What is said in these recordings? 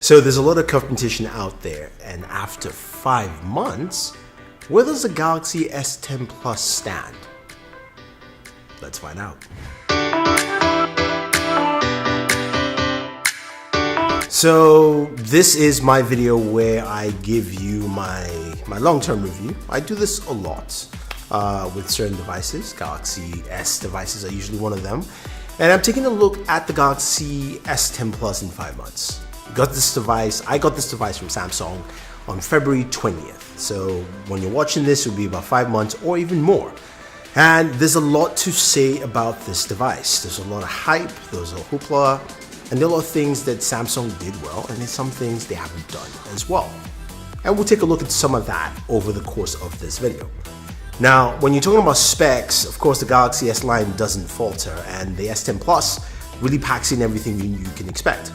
So there's a lot of competition out there, and after 5 months, where does the Galaxy S10 Plus stand? Let's find out. So this is my video where I give you my long-term review. I do this a lot with certain devices. Galaxy S devices are usually one of them. And I'm taking a look at the Galaxy S10 Plus in 5 months. I got this device from Samsung on February 20th. So when you're watching this, it'll be about 5 months or even more. And there's a lot to say about this device. There's a lot of hype, there's a hoopla, and there are a lot of things that Samsung did well, and there's some things they haven't done as well. And we'll take a look at some of that over the course of this video. Now, when you're talking about specs, of course the Galaxy S line doesn't falter, and the S10 Plus really packs in everything you can expect.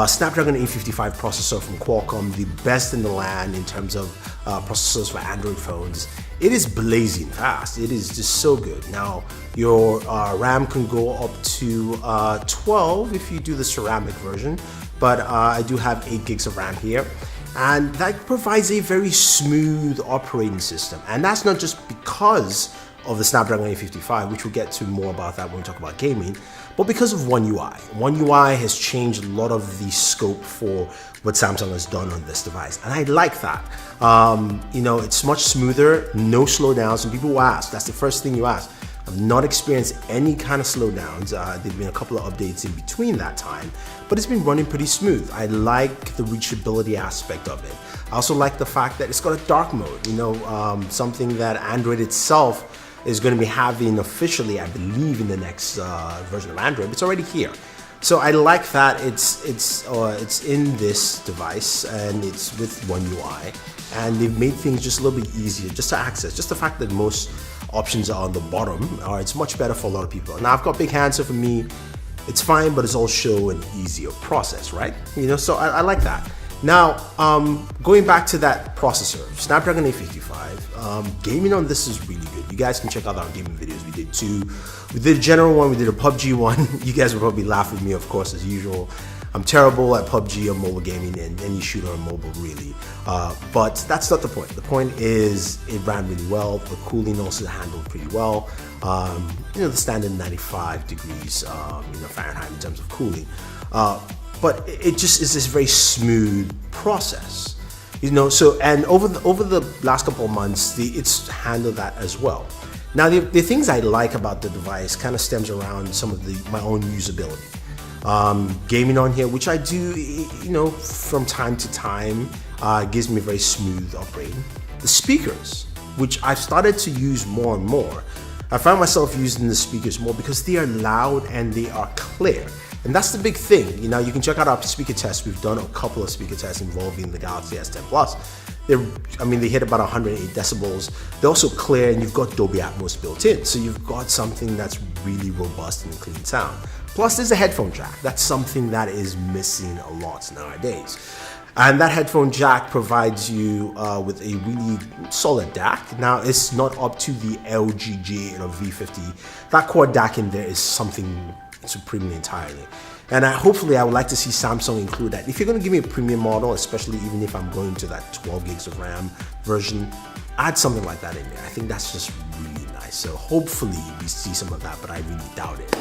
Snapdragon 855 processor from Qualcomm, the best in the land in terms of processors for Android phones. It is blazing fast. It is just so good. Now, your RAM can go up to 12 if you do the ceramic version, but I do have 8 gigs of RAM here. And that provides a very smooth operating system. And that's not just because of the Snapdragon 855, which we'll get to more about that when we talk about gaming, but because of One UI. One UI has changed a lot of the scope for what Samsung has done on this device, and I like that. It's much smoother, no slowdowns, and people will ask, that's the first thing you ask. I've not experienced any kind of slowdowns. There've been a couple of updates in between that time, but it's been running pretty smooth. I like the reachability aspect of it. I also like the fact that it's got a dark mode, something that Android itself is going to be having officially, I believe, in the next version of Android. It's already here. So I like that it's in this device and it's with One UI, and they've made things just a little bit easier just to access. Just the fact that most options are on the bottom, it's much better for a lot of people. Now I've got big hands, so for me, it's fine, but it's also an easier process, right? So I like that. Now, going back to that processor, Snapdragon 855, gaming on this is really good. You guys can check out our gaming videos. We did 2. We did a general one, we did a PUBG one. You guys will probably laugh at me, of course, as usual. I'm terrible at PUBG or mobile gaming and any shooter on mobile, really. But that's not the point. The point is it ran really well. The cooling also handled pretty well. The standard 95 degrees Fahrenheit in terms of cooling. But it just is this very smooth process, and over the last couple of months, it's handled that as well. Now, the things I like about the device kind of stems around some of my own usability. Gaming on here, which I do, from time to time, gives me a very smooth operating. The speakers, which I've started to use more and more. I find myself using the speakers more because they are loud and they are clear. And that's the big thing. You can check out our speaker tests. We've done a couple of speaker tests involving the Galaxy S10 Plus. They hit about 108 decibels. They're also clear, and you've got Dolby Atmos built in. So you've got something that's really robust and clean sound. Plus, there's a headphone jack. That's something that is missing a lot nowadays. And that headphone jack provides you with a really solid DAC. Now, it's not up to the LG G8 or V50. That quad DAC in there is something supremely entirely. And hopefully I would like to see Samsung include that. If you're going to give me a premium model, especially even if I'm going to that 12 gigs of RAM version, add something like that in there. I think that's just really nice. So hopefully we see some of that, but I really doubt it.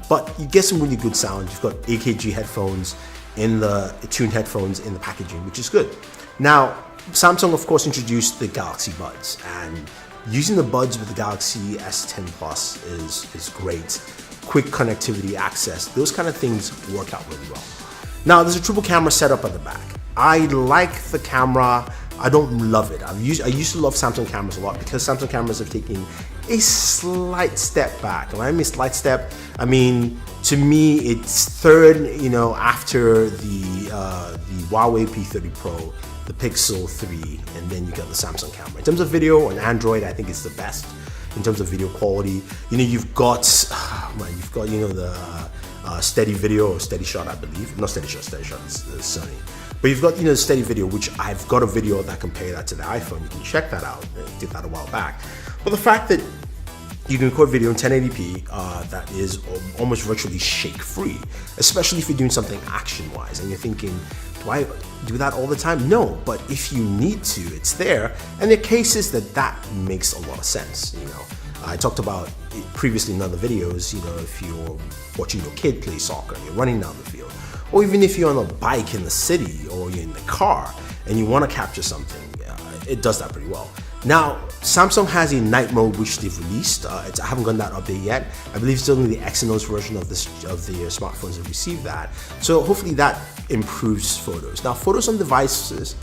But you get some really good sound. You've got AKG headphones tuned headphones in the packaging, which is good. Now, Samsung of course introduced the Galaxy Buds, and using the buds with the Galaxy S10 Plus is great. Quick connectivity access, those kind of things work out really well. Now, there's a triple camera setup at the back. I like the camera. I don't love it. I used to love Samsung cameras a lot because Samsung cameras have taken a slight step back. And when I mean slight step, to me it's third, after the Huawei P30 Pro, the Pixel 3, and then you got the Samsung camera. In terms of video on Android, I think it's the best. In terms of video quality, you've got the steady video or steady shot, I believe. Not steady shot is Sony. But you've got the steady video, which I've got a video that compare that to the iPhone. You can check that out. I did that a while back. But the fact that you can record video in 1080p that is almost virtually shake-free, especially if you're doing something action-wise and you're thinking Do I do that all the time? No, but if you need to, it's there. And there are cases that makes a lot of sense. I talked about it previously in other videos, if you're watching your kid play soccer, you're running down the field, or even if you're on a bike in the city or you're in the car and you want to capture something, it does that pretty well. Now, Samsung has a night mode which they've released. I haven't gotten that update yet. I believe it's only the Exynos version of the smartphones that received that. So hopefully that improves photos. Now, photos on devices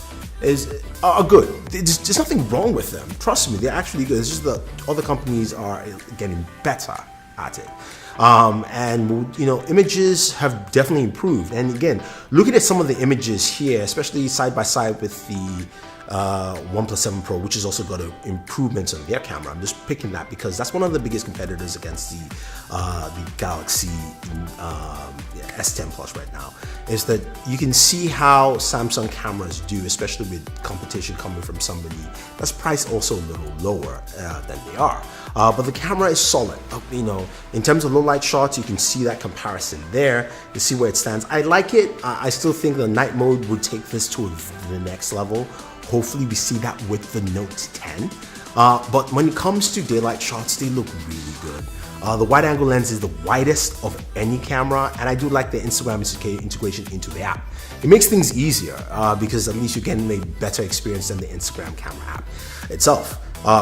are good. There's nothing wrong with them. Trust me, they're actually good. It's just that other companies are getting better at it. Images have definitely improved. And again, looking at some of the images here, especially side by side with the OnePlus 7 Pro, which has also got improvements on their camera. I'm just picking that because that's one of the biggest competitors against the Galaxy S10 Plus right now, is that you can see how Samsung cameras do, especially with competition coming from somebody that's priced also a little lower than they are. But the camera is solid. In terms of low light shots, you can see that comparison there. You see where it stands. I like it. I still think the night mode would take this to the next level. Hopefully we see that with the Note 10. But when it comes to daylight shots, they look really good. The wide angle lens is the widest of any camera, and I do like the Instagram integration into the app. It makes things easier because at least you're getting a better experience than the Instagram camera app itself.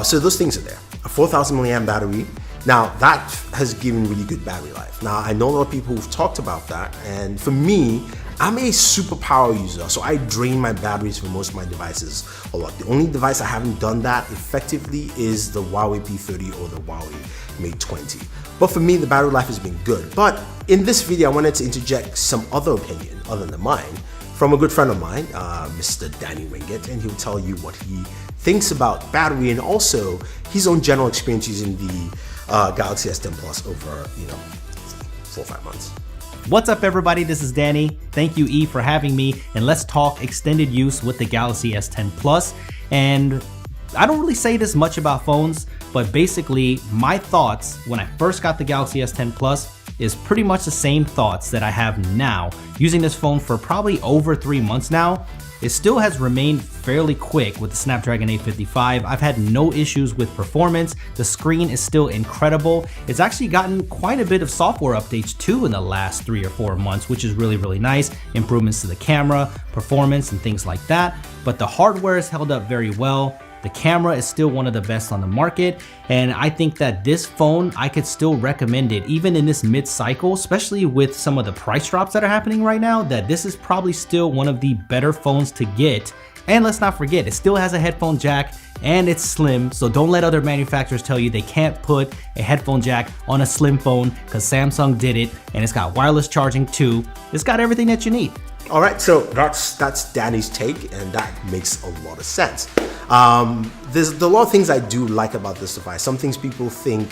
So those things are there. A 4,000 milliamp battery. Now that has given really good battery life. Now I know a lot of people who've talked about that, and for me, I'm a super power user, so I drain my batteries for most of my devices a lot. The only device I haven't done that effectively is the Huawei P30 or the Huawei Mate 20. But for me, the battery life has been good. But in this video, I wanted to interject some other opinion other than mine from a good friend of mine, Mr. Danny Winget, and he'll tell you what he thinks about battery and also his own general experience using the Galaxy S10 Plus over 4 or 5 months. What's up everybody, this is Danny. Thank you E for having me, and let's talk extended use with the Galaxy S10 Plus. And I don't really say this much about phones, but basically my thoughts when I first got the Galaxy S10 Plus is pretty much the same thoughts that I have now. Using this phone for probably over 3 months now, it still has remained fairly quick with the Snapdragon 855. I've had no issues with performance. The screen is still incredible. It's actually gotten quite a bit of software updates too in the last 3 or 4 months, which is really, really nice. Improvements to the camera, performance, and things like that. But the hardware is held up very well. The camera is still one of the best on the market, and I think that this phone, I could still recommend it even in this mid-cycle, especially with some of the price drops that are happening right now, that this is probably still one of the better phones to get. And let's not forget, it still has a headphone jack and it's slim, so don't let other manufacturers tell you they can't put a headphone jack on a slim phone, because Samsung did it, and it's got wireless charging too. It's got everything that you need. All right, so that's Danny's take, and that makes a lot of sense. There's a lot of things I do like about this device. Some things people think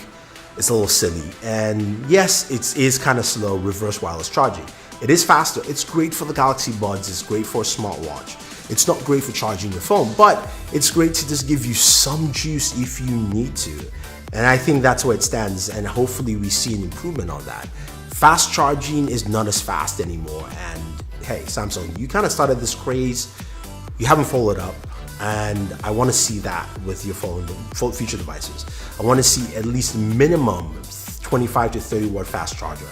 is a little silly, and yes, it is kind of slow, reverse wireless charging. It is faster. It's great for the Galaxy Buds. It's great for a smartwatch. It's not great for charging your phone, but it's great to just give you some juice if you need to. And I think that's where it stands, and hopefully we see an improvement on that. Fast charging is not as fast anymore, and hey, Samsung, you kind of started this craze. You haven't followed up, and I want to see that with your phone, future devices. I want to see at least minimum 25 to 30 watt fast charger.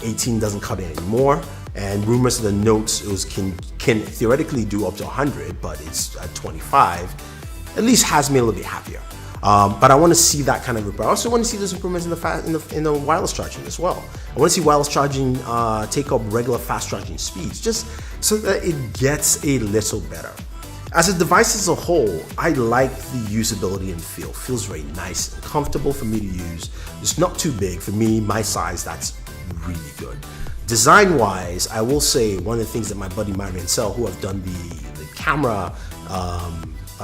18 doesn't cut it anymore, and rumors of the Notes can theoretically do up to 100, but it's at 25. At least has me a little bit happier. But I want to see that kind of improvement. I also want to see those improvements in the wireless charging as well. I want to see wireless charging take up regular fast charging speeds, just so that it gets a little better. As a device as a whole, I like the usability and feel. Feels very nice and comfortable for me to use. It's not too big for me, my size. That's really good. Design-wise, I will say one of the things that my buddy Marian Sell, who I've done the camera.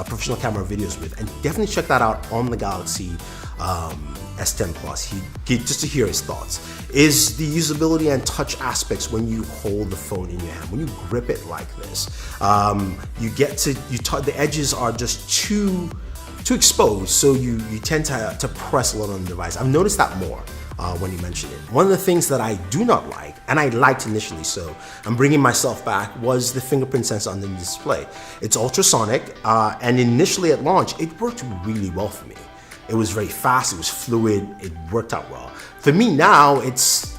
Professional camera videos with, and definitely check that out on the Galaxy S10 Plus. Just to hear his thoughts, is the usability and touch aspects when you hold the phone in your hand, when you grip it like this. The edges are just too exposed, so you tend to press a lot on the device. I've noticed that more. when he mentioned it. One of the things that I do not like, and I liked initially, so I'm bringing myself back, was the fingerprint sensor on the display. It's ultrasonic, and initially at launch, it worked really well for me. It was very fast, it was fluid, it worked out well. For me now, it's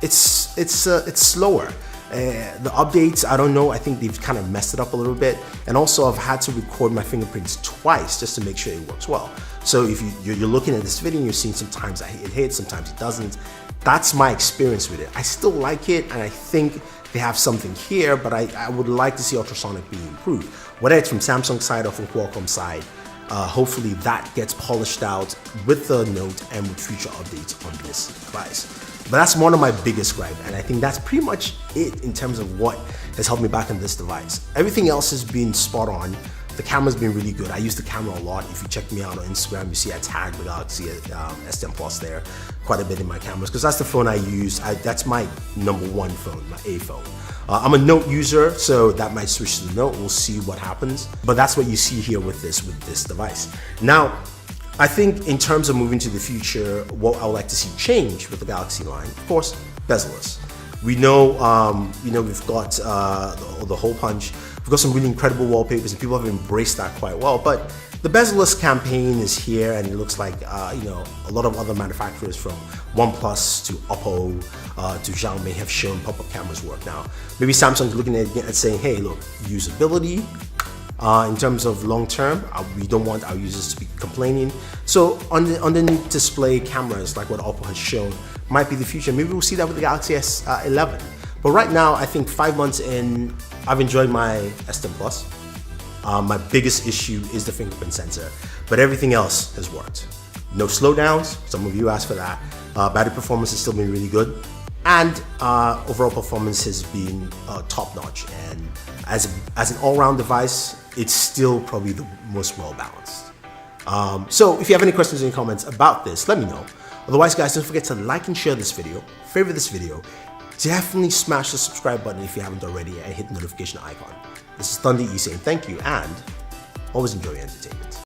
slower. The updates, I don't know, I think they've kind of messed it up a little bit. And also I've had to record my fingerprints twice just to make sure it works well. So if you're looking at this video and you're seeing sometimes it hits, sometimes it doesn't, that's my experience with it. I still like it, and I think they have something here, but I would like to see ultrasonic being improved. Whether it's from Samsung side or from Qualcomm side, hopefully that gets polished out with the Note and with future updates on this device. But that's one of my biggest gripes, and I think that's pretty much it in terms of what has helped me back on this device. Everything else has been spot on. The camera's been really good. I use the camera a lot. If you check me out on Instagram, you see I tag the Galaxy S10 Plus there quite a bit in my cameras, because that's the phone I use. That's my #1 phone, my A phone. I'm a Note user, so that might switch to the Note. We'll see what happens. But that's what you see here with this device. Now, I think in terms of moving to the future, what I would like to see change with the Galaxy line, of course, bezel-less. We know, we've got the hole punch. We've got some really incredible wallpapers, and people have embraced that quite well. But the bezel-less campaign is here, and it looks like a lot of other manufacturers from OnePlus to Oppo to Xiaomi have shown pop-up cameras work. Now, maybe Samsung's looking at it and saying, hey, look, usability. In terms of long term, we don't want our users to be complaining. So underneath display cameras, like what Oppo has shown, might be the future. Maybe we'll see that with the Galaxy S11. But right now, I think 5 months in, I've enjoyed my S10 Plus. My biggest issue is the fingerprint sensor, but everything else has worked. No slowdowns, some of you asked for that. Battery performance has still been really good. And overall performance has been top-notch. And as an all-round device, it's still probably the most well-balanced. So if you have any questions or any comments about this, let me know. Otherwise, guys, don't forget to like and share this video, favorite this video. Definitely smash the subscribe button if you haven't already, and hit the notification icon. This is Thunder E saying thank you, and always enjoy your entertainment.